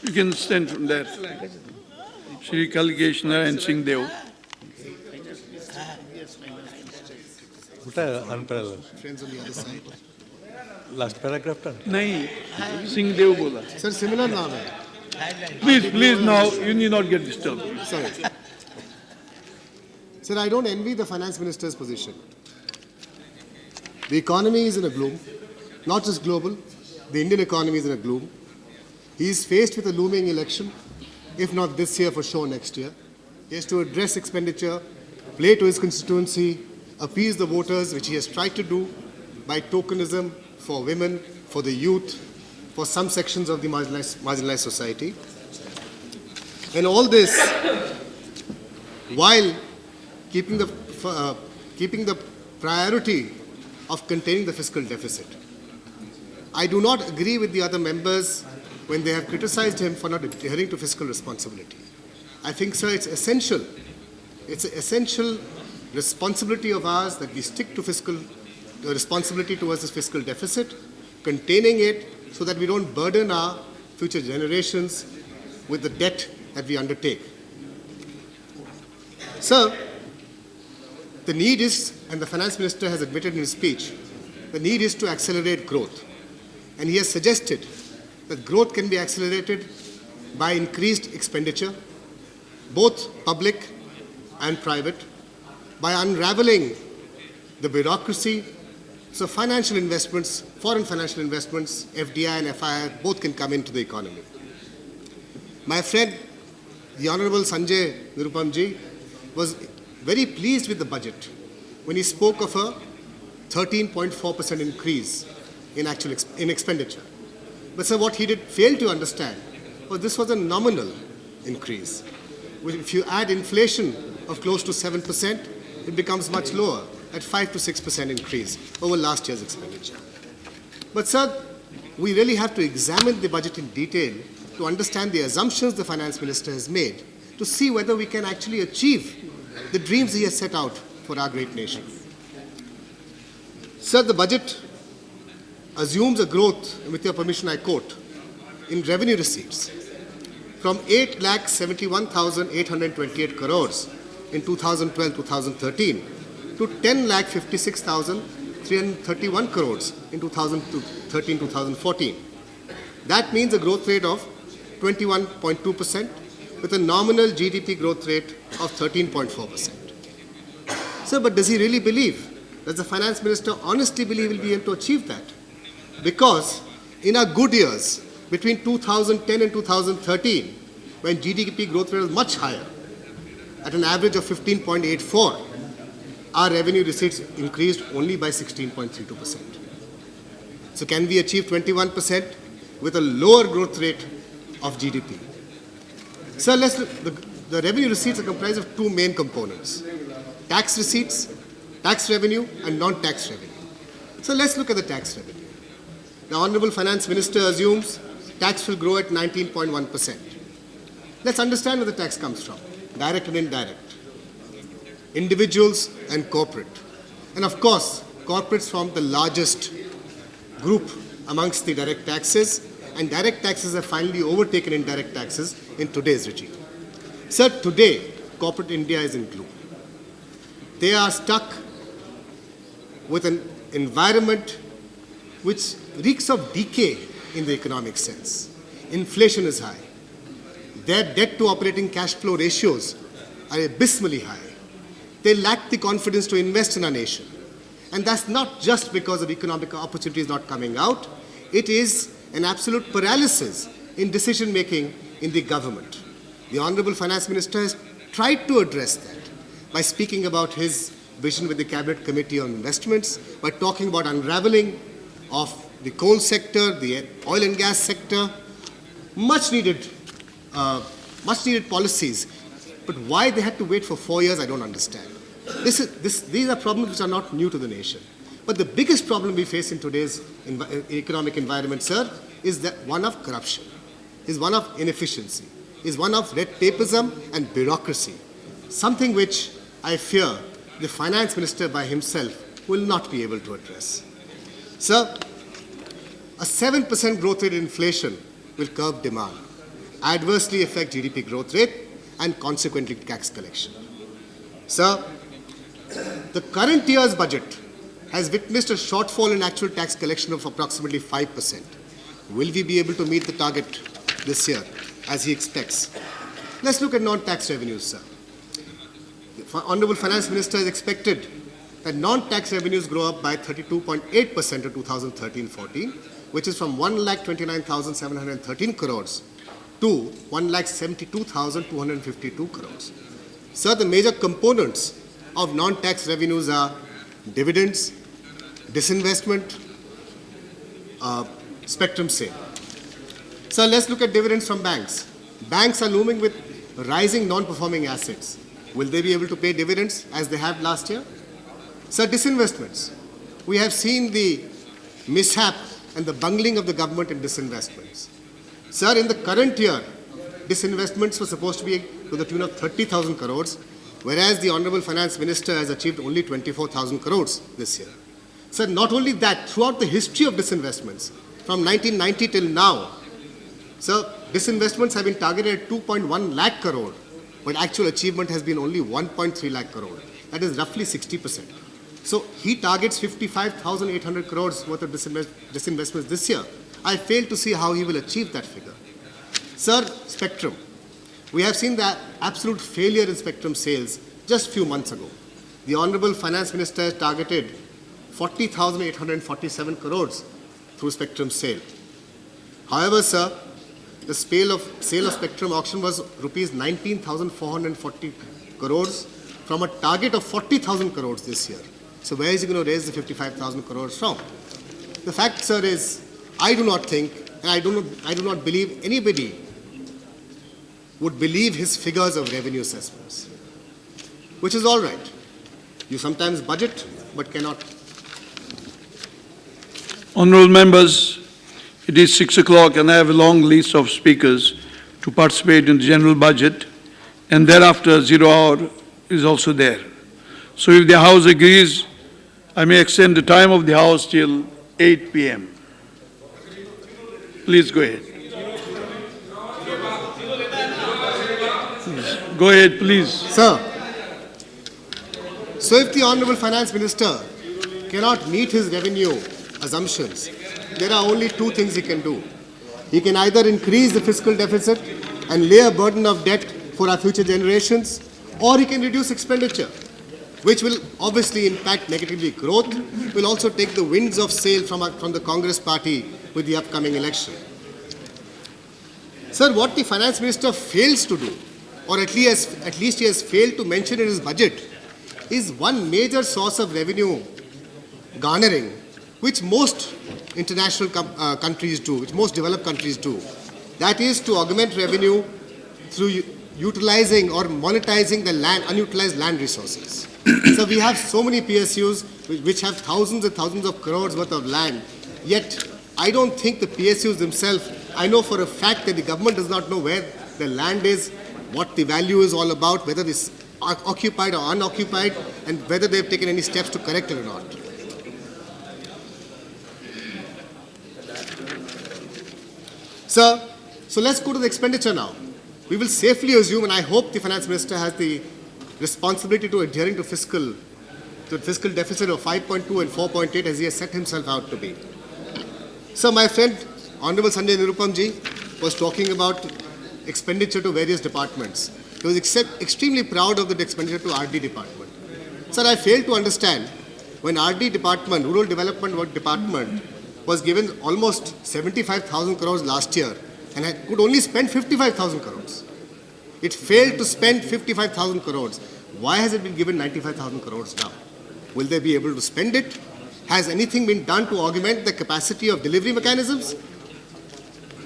You can stand from there. Shri Kalgeshna and Singh Dev. Friends on the other side. Last paragraph done. नहीं, Singh Dev बोला. Sir, similar naam hai. Please now, you need not get disturbed. Sorry. Sir, I don't envy the finance minister's position. The economy is in a gloom, not just global. The Indian economy is in a gloom. He is faced with a looming election, if not this year, for sure next year. He has to address expenditure, play to his constituency, appease the voters, which he has tried to do by tokenism for women, for the youth, for some sections of the marginalized society. And all this while keeping the priority of containing the fiscal deficit. I do not agree with the other members when they have criticized him for not adhering to fiscal responsibility. I think, sir, it's essential. It's an essential responsibility of ours that we stick to fiscal responsibility towards this fiscal deficit, containing it so that we don't burden our future generations with the debt that we undertake. Sir, the need is, and the finance minister has admitted in his speech, the need is to accelerate growth. And he has suggested that growth can be accelerated by increased expenditure, both public and private, by unraveling the bureaucracy. So financial investments, foreign financial investments, FDI and FII, both can come into the economy. My friend, the Honorable Sanjay Nirupamji, was very pleased with the budget when he spoke of a 13.4% increase in expenditure. But sir, what he did fail to understand was this was a nominal increase. If you add inflation of close to 7%, it becomes much lower, at 5 to 6% increase over last year's expenditure. But sir, we really have to examine the budget in detail to understand the assumptions the finance minister has made, to see whether we can actually achieve the dreams he has set out for our great nation. Sir, the budget assumes a growth, and with your permission I quote, in revenue receipts from 8,71,828 crores in 2012-2013 to 10,56,331 crores in 2013-2014. That means a growth rate of 21.2% with a nominal GDP growth rate of 13.4%. Sir, but does he really believe, does the finance minister honestly believe he'll be able to achieve that? Because in our good years, between 2010 and 2013, when GDP growth rate was much higher, at an average of 15.84, our revenue receipts increased only by 16.32%. So can we achieve 21% with a lower growth rate of GDP? Sir, the revenue receipts are comprised of two main components: tax receipts, tax revenue, and non-tax revenue. So let's look at the tax revenue. The Honorable Finance Minister assumes tax will grow at 19.1%. Let's understand where the tax comes from: direct and indirect, individuals and corporate. And of course, corporates form the largest group amongst the direct taxes, and direct taxes have finally overtaken indirect taxes in today's regime. Sir, today, corporate India is in gloom. They are stuck with an environment which reeks of decay in the economic sense. Inflation is high. Their debt to operating cash flow ratios are abysmally high. They lack the confidence to invest in our nation. And that's not just because of economic opportunities not coming out. It is an absolute paralysis in decision making in the government. The Honorable Finance Minister has tried to address that by speaking about his vision with the Cabinet Committee on Investments, by talking about unraveling of the coal sector, the oil and gas sector, much needed policies. But why they had to wait for 4 years, I don't understand. These are problems which are not new to the nation. But the biggest problem we face in today's economic environment, sir, is that one of corruption, is one of inefficiency, is one of red tapeism and bureaucracy, something which I fear the finance minister by himself will not be able to address. Sir, a 7% growth rate in inflation will curb demand. adversely affect GDP growth rate and consequently tax collection. Sir, the current year's budget has witnessed a shortfall in actual tax collection of approximately 5%. Will we be able to meet the target this year as he expects? Let's look at non-tax revenues, sir. The Honorable Finance Minister has expected that non-tax revenues grow up by 32.8% in 2013-14, which is from 1,29,713 crores to 1,72,252 crores. Sir, the major components of non-tax revenues are dividends, disinvestment, spectrum sale. Sir, let's look at dividends from banks. Banks are looming with rising non-performing assets. Will they be able to pay dividends as they have last year? Sir, disinvestments. We have seen the mishap and the bungling of the government in disinvestments. Sir, in the current year, disinvestments were supposed to be to the tune of 30,000 crores, whereas the Honorable Finance Minister has achieved only 24,000 crores this year. Sir, not only that, throughout the history of disinvestments, from 1990 till now, sir, disinvestments have been targeted at 2.1 lakh crore, but actual achievement has been only 1.3 lakh crore. That is roughly 60%. So he targets 55,800 crores worth of disinvestments this year. I fail to see how he will achieve that figure. Sir, spectrum. We have seen the absolute failure in spectrum sales just a few months ago. The Honorable Finance Minister has targeted 40,847 crores through spectrum sale. However, sir, the sale of spectrum auction was rupees 19,440 crores from a target of 40,000 crores this year. So where is he going to raise the 55,000 crores from? The fact, sir, is I do not think, and I do not believe anybody would believe his figures of revenue assessments, which is all right. You sometimes budget, but cannot. Honorable members, it is 6 o'clock and I have a long list of speakers to participate in the general budget, and thereafter 0 hour is also there. So if the House agrees, I may extend the time of the House till 8 p.m. Please go ahead. Go ahead, please. Sir, so if the Honorable Finance Minister cannot meet his revenue assumptions, there are only two things he can do. He can either increase the fiscal deficit and lay a burden of debt for our future generations, or he can reduce expenditure, which will obviously impact negatively growth, will also take the winds of sail from the Congress party with the upcoming election. Sir, what the Finance Minister fails to do, or at least he has failed to mention in his budget, is one major source of revenue garnering, which most international countries do, which most developed countries do. That is to augment revenue through utilizing or monetizing the unutilized land resources. So we have so many PSUs which have thousands and thousands of crores worth of land, yet I don't think the PSUs themselves, I know for a fact that the government does not know where the land is, what the value is all about, whether it's occupied or unoccupied, and whether they've taken any steps to correct it or not. Sir, so let's go to the expenditure now. We will safely assume, and I hope the Finance Minister has the responsibility to adhering to fiscal deficit of 5.2 and 4.8 as he has set himself out to be. So my friend, Honorable Sanjay Nirupamji, was talking about expenditure to various departments. He was extremely proud of the expenditure to RD department. Sir, I fail to understand when RD department, Rural Development Work Department, was given almost 75,000 crores last year and could only spend 55,000 crores. It failed to spend 55,000 crores. Why has it been given 95,000 crores now? Will they be able to spend it? Has anything been done to augment the capacity of delivery mechanisms?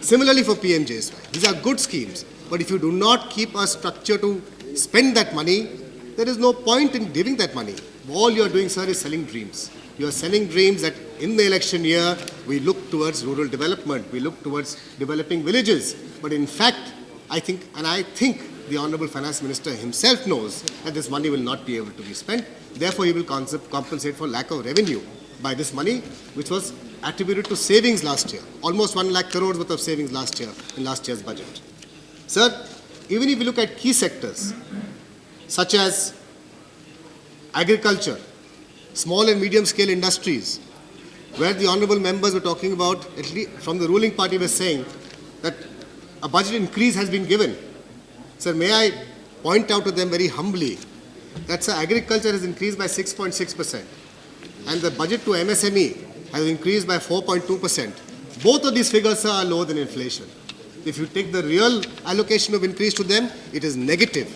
Similarly for PMJSY, these are good schemes, but if you do not keep a structure to spend that money, there is no point in giving that money. All you are doing, sir, is selling dreams. You are selling dreams that in the election year, we look towards rural development, we look towards developing villages. But in fact, I think the Honorable Finance Minister himself knows that this money will not be able to be spent. Therefore, he will compensate for lack of revenue by this money, which was attributed to savings last year. Almost 1 lakh crores worth of savings last year in last year's budget. Sir, even if you look at key sectors, such as agriculture, small and medium scale industries, where the honorable members were talking about, at least from the ruling party was saying that a budget increase has been given. Sir, may I point out to them very humbly that, sir, agriculture has increased by 6.6% and the budget to MSME has increased by 4.2%. Both of these figures, sir, are lower than inflation. If you take the real allocation of increase to them, it is negative,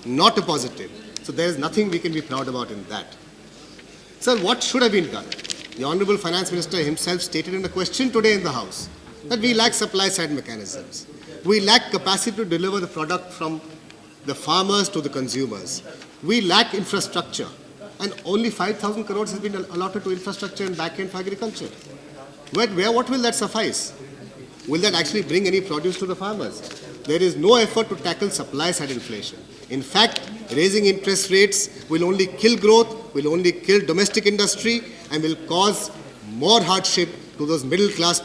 not a positive. So there is nothing we can be proud about in that. Sir, what should have been done? The Honorable Finance Minister himself stated in a question today in the House that we lack supply-side mechanisms. We lack capacity to deliver the product from the farmers to the consumers. We lack infrastructure, and only 5,000 crores has been allotted to infrastructure and back-end for agriculture. What will that suffice? Will that actually bring any produce to the farmers? There is no effort to tackle supply-side inflation. In fact, raising interest rates will only kill growth, will only kill domestic industry, and will cause more hardship to those middle-class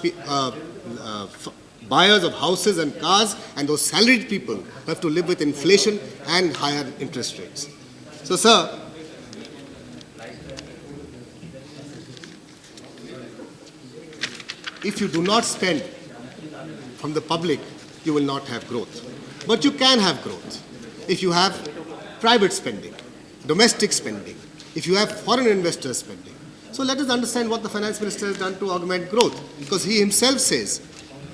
buyers of houses and cars, and those salaried people who have to live with inflation and higher interest rates. So, sir, if you do not spend from the public, you will not have growth. But you can have growth if you have private spending, domestic spending, if you have foreign investors spending. So let us understand what the Finance Minister has done to augment growth, because he himself says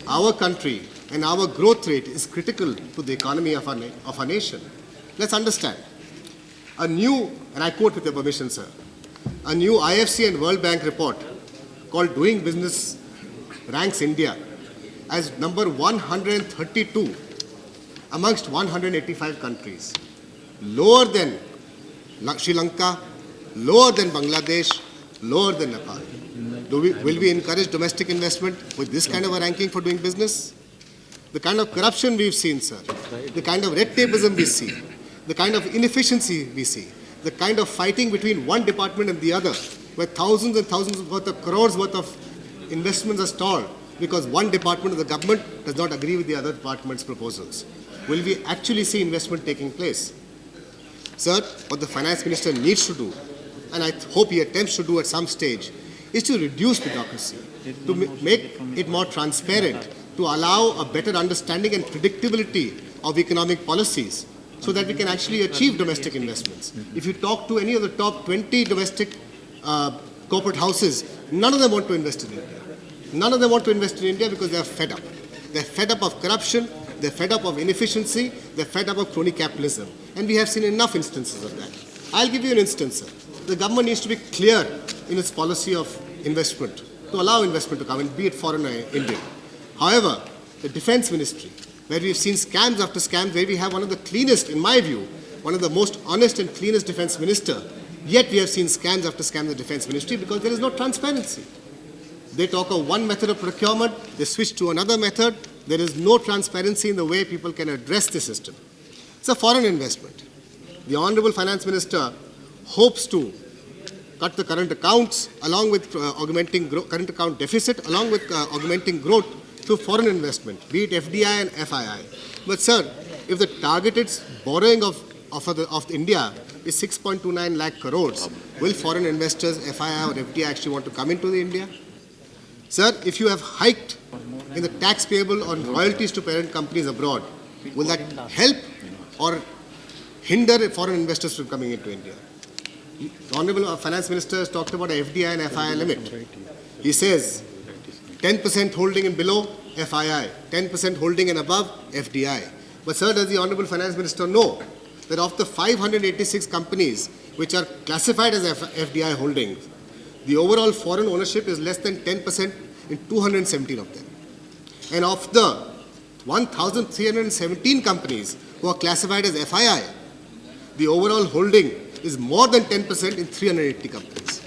our country and our growth rate is critical to the economy of our nation. Let's understand. A new, and I quote with your permission, sir, a new IFC and World Bank report called Doing Business ranks India as number 132 amongst 185 countries, lower than Sri Lanka, lower than Bangladesh, lower than Nepal. Will we encourage domestic investment with this kind of a ranking for doing business? The kind of corruption we've seen, sir, the kind of red tapeism we see, the kind of inefficiency we see, the kind of fighting between one department and the other, where thousands and thousands worth of crores worth of investments are stalled because one department of the government does not agree with the other department's proposals. Will we actually see investment taking place? Sir, what the Finance Minister needs to do, and I hope he attempts to do at some stage, is to reduce bureaucracy, to make it more transparent, to allow a better understanding and predictability of economic policies so that we can actually achieve domestic investments. If you talk to any of the top 20 domestic corporate houses, none of them want to invest in India. None of them want to invest in India because they are fed up. They're fed up of corruption, they're fed up of inefficiency, they're fed up of crony capitalism. And we have seen enough instances of that. I'll give you an instance, sir. The government needs to be clear in its policy of investment, to allow investment to come in, be it foreign or Indian. However, the Defense Ministry, where we've seen scams after scams, where we have one of the cleanest, in my view, one of the most honest and cleanest Defense Minister, yet we have seen scams after scams in the Defense Ministry because there is no transparency. They talk of one method of procurement, they switch to another method. There is no transparency in the way people can address the system. It's a foreign investment. The Honorable Finance Minister hopes to cut the current accounts along with augmenting current account deficit, along with augmenting growth through foreign investment, be it FDI and FII. But sir, if the targeted borrowing of India is 6.29 lakh crores, will foreign investors, FII or FDI actually want to come into India? Sir, if you have hiked in the tax payable on royalties to parent companies abroad, will that help or hinder foreign investors from coming into India? The Honorable Finance Minister has talked about a FDI and FII limit. He says 10% holding and below FII, 10% holding and above FDI. But sir, does the Honorable Finance Minister know that of the 586 companies which are classified as FDI holdings, the overall foreign ownership is less than 10% in 217 of them. And of the 1,317 companies who are classified as FII, the overall holding is more than 10% in 380 companies.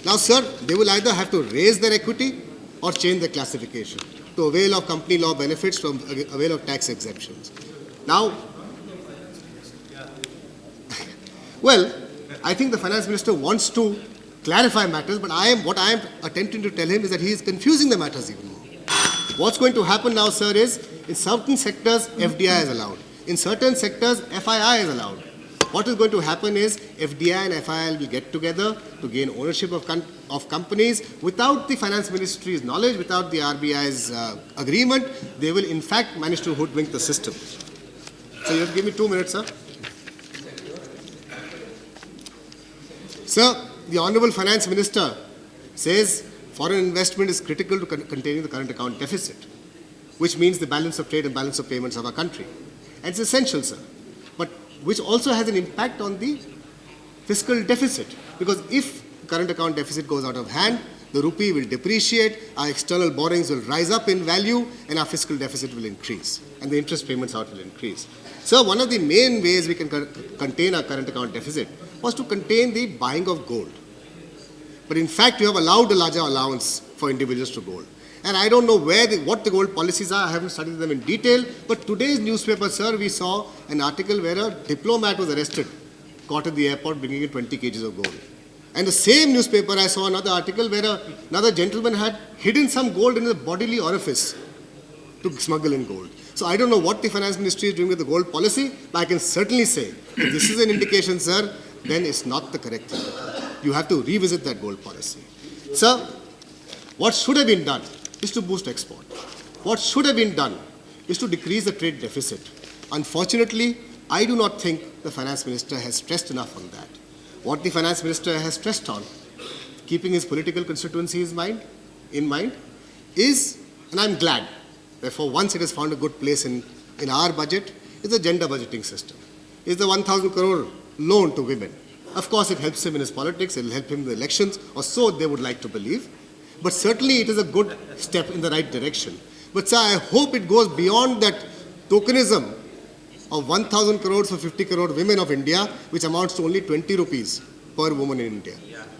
Now, sir, they will either have to raise their equity or change their classification to avail of company law benefits, from avail of tax exemptions. Now, well, I think the Finance Minister wants to clarify matters, but what I am attempting to tell him is that he is confusing the matters even more. What's going to happen now, sir, is in certain sectors, FDI is allowed. In certain sectors, FII is allowed. What is going to happen is FDI and FII will get together to gain ownership of companies without the finance ministry's knowledge, without the RBI's agreement. They will in fact manage to hoodwink the system. So you have to give me 2 minutes, sir. Sir, the Honorable Finance Minister says foreign investment is critical to containing the current account deficit, which means the balance of trade and balance of payments of our country. And it's essential, sir, but which also has an impact on the fiscal deficit, because if current account deficit goes out of hand, the rupee will depreciate, our external borrowings will rise up in value, and our fiscal deficit will increase, and the interest payments out will increase. So one of the main ways we can contain our current account deficit was to contain the buying of gold. But in fact, you have allowed a larger allowance for individuals to gold. And I don't know what the gold policies are. I haven't studied them in detail. But today's newspaper, sir, we saw an article where a diplomat was arrested, caught at the airport bringing in 20 kgs of gold. And the same newspaper, I saw another article where another gentleman had hidden some gold in a bodily orifice to smuggle in gold. So I don't know what the finance ministry is doing with the gold policy, but I can certainly say if this is an indication, sir, then it's not the correct thing. You have to revisit that gold policy. Sir, what should have been done is to boost export. What should have been done is to decrease the trade deficit. Unfortunately, I do not think the finance minister has stressed enough on that. What the finance minister has stressed on, keeping his political constituency in mind, is, and I'm glad, therefore once it has found a good place in our budget, is the gender budgeting system. Is the 1,000 crore loan to women. Of course, it helps him in his politics, it will help him in the elections, or so they would like to believe. But certainly it is a good step in the right direction. But sir, I hope it goes beyond that tokenism of 1,000 crores for 50 crore women of India, which amounts to only 20 rupees per woman in India.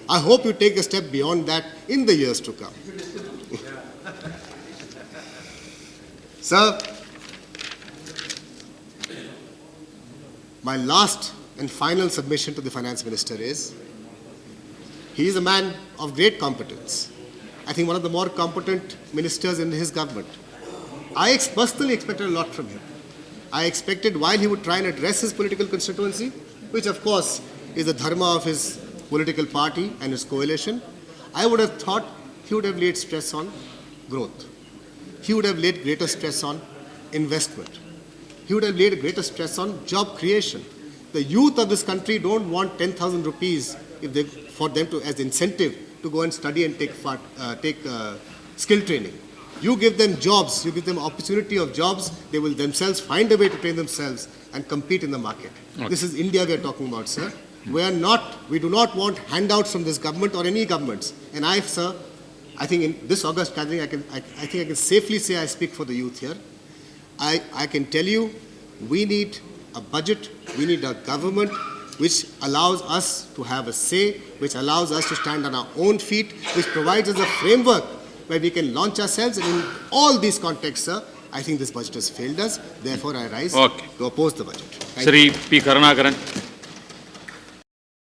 I hope you take a step beyond that in the years to come. Sir, my last and final submission to the finance minister is, he is a man of great competence. I think one of the more competent ministers in his government. I personally expected a lot from him. I expected while he would try and address his political constituency, which of course is the dharma of his political party and his coalition, I would have thought he would have laid stress on growth. He would have laid greater stress on investment. He would have laid a greater stress on job creation. The youth of this country don't want 10,000 rupees for them to as incentive to go and study and take skill training. You give them jobs, you give them opportunity of jobs, they will themselves find a way to train themselves and compete in the market. Okay. This is India we are talking about, sir. We do not want handouts from this government or any governments. And sir, I think in this August gathering, I think I can safely say I speak for the youth here. I can tell you, we need a budget, we need a government which allows us to have a say, which allows us to stand on our own feet, which provides us a framework where we can launch ourselves. And in all these contexts, sir, I think this budget has failed us. Therefore, I rise to oppose the budget. Thank you. Sri P. Karunakaran.